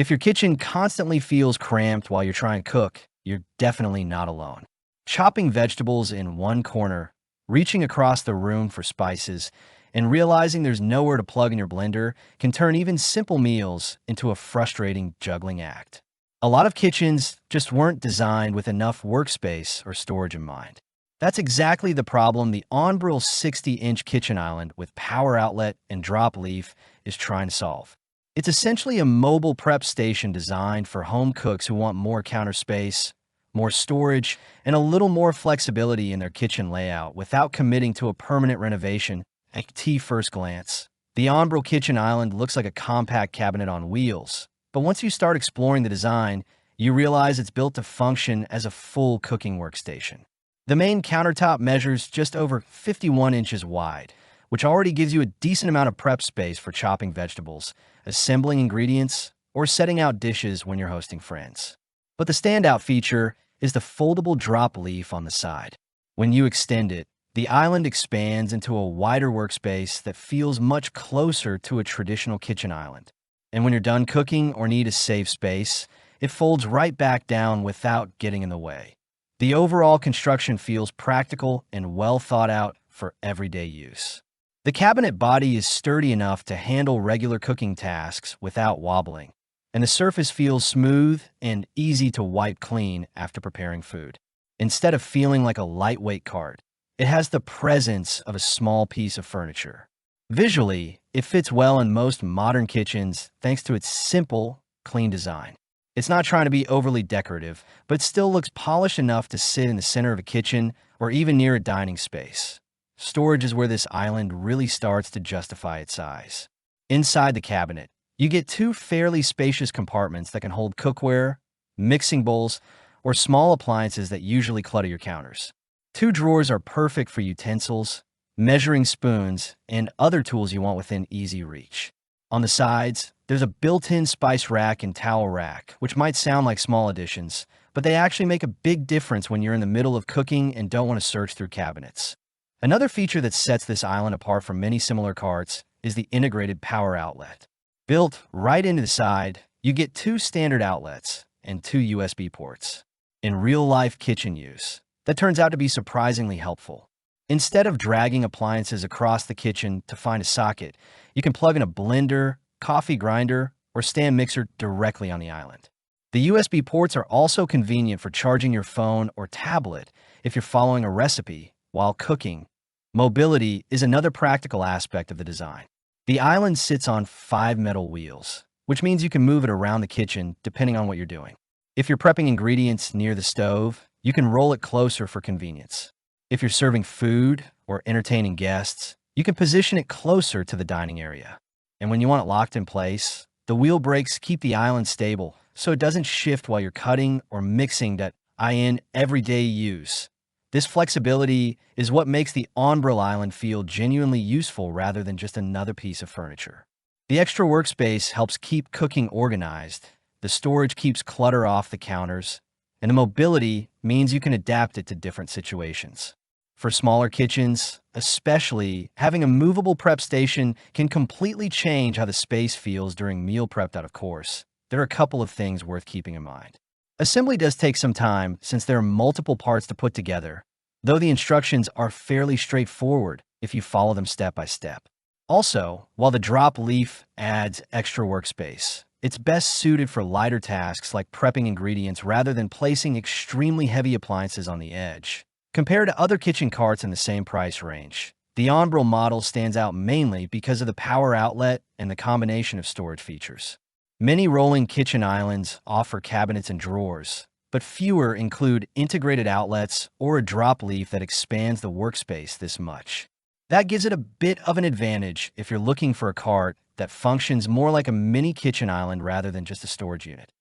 If your kitchen constantly feels cramped while you're trying to cook, you're definitely not alone. Chopping vegetables in one corner, reaching across the room for spices, and realizing there's nowhere to plug in your blender can turn even simple meals into a frustrating juggling act. A lot of kitchens just weren't designed with enough workspace or storage in mind. That's exactly the problem the Onbrill 60-inch kitchen island with power outlet and drop leaf is trying to solve. It's essentially a mobile prep station designed for home cooks who want more counter space, more storage, and a little more flexibility in their kitchen layout without committing to a permanent renovation. At first glance, the Onbrill kitchen island looks like a compact cabinet on wheels, but once you start exploring the design, you realize it's built to function as a full cooking workstation. The main countertop measures just over 51 inches wide, which already gives you a decent amount of prep space for chopping vegetables, assembling ingredients, or setting out dishes when you're hosting friends. But the standout feature is the foldable drop leaf on the side. When you extend it, the island expands into a wider workspace that feels much closer to a traditional kitchen island. And when you're done cooking or need to save space, it folds right back down without getting in the way. The overall construction feels practical and well thought out for everyday use. The cabinet body is sturdy enough to handle regular cooking tasks without wobbling, and the surface feels smooth and easy to wipe clean after preparing food. Instead of feeling like a lightweight cart, it has the presence of a small piece of furniture. Visually, it fits well in most modern kitchens thanks to its simple, clean design. It's not trying to be overly decorative, but it still looks polished enough to sit in the center of a kitchen or even near a dining space. Storage is where this island really starts to justify its size. Inside the cabinet, you get two fairly spacious compartments that can hold cookware, mixing bowls, or small appliances that usually clutter your counters. Two drawers are perfect for utensils, measuring spoons, and other tools you want within easy reach. On the sides, there's a built-in spice rack and towel rack, which might sound like small additions, but they actually make a big difference when you're in the middle of cooking and don't want to search through cabinets. Another feature that sets this island apart from many similar carts is the integrated power outlet. Built right into the side, you get two standard outlets and two USB ports. In real-life kitchen use, that turns out to be surprisingly helpful. Instead of dragging appliances across the kitchen to find a socket, you can plug in a blender, coffee grinder, or stand mixer directly on the island. The USB ports are also convenient for charging your phone or tablet if you're following a recipe while cooking. Mobility is another practical aspect of the design. The island sits on 5 metal wheels, which means you can move it around the kitchen depending on what you're doing. If you're prepping ingredients near the stove, you can roll it closer for convenience. If you're serving food or entertaining guests, you can position it closer to the dining area. And when you want it locked in place, the wheel brakes keep the island stable so it doesn't shift while you're cutting or mixing that in everyday use. This flexibility is what makes the Onbrill Island feel genuinely useful rather than just another piece of furniture. The extra workspace helps keep cooking organized, the storage keeps clutter off the counters, and the mobility means you can adapt it to different situations. For smaller kitchens, especially, having a movable prep station can completely change how the space feels during meal prep. Of course, there are a couple of things worth keeping in mind. Assembly does take some time since there are multiple parts to put together, though the instructions are fairly straightforward if you follow them step by step. Also, while the drop leaf adds extra workspace, it's best suited for lighter tasks like prepping ingredients rather than placing extremely heavy appliances on the edge. Compared to other kitchen carts in the same price range, the Onbrill model stands out mainly because of the power outlet and the combination of storage features. Many rolling kitchen islands offer cabinets and drawers, but fewer include integrated outlets or a drop leaf that expands the workspace this much. That gives it a bit of an advantage if you're looking for a cart that functions more like a mini kitchen island rather than just a storage unit.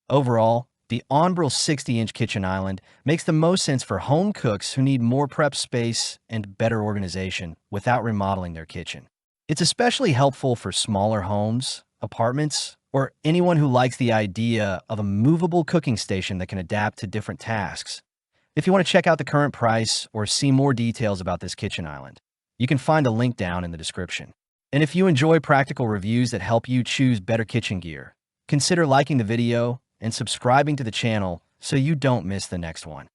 Overall, the Onbrill 60-inch kitchen island makes the most sense for home cooks who need more prep space and better organization without remodeling their kitchen. It's especially helpful for smaller homes, apartments, or anyone who likes the idea of a movable cooking station that can adapt to different tasks. If you want to check out the current price or see more details about this kitchen island, you can find a link down in the description. And if you enjoy practical reviews that help you choose better kitchen gear, Consider liking the video and subscribing to the channel so you don't miss the next one.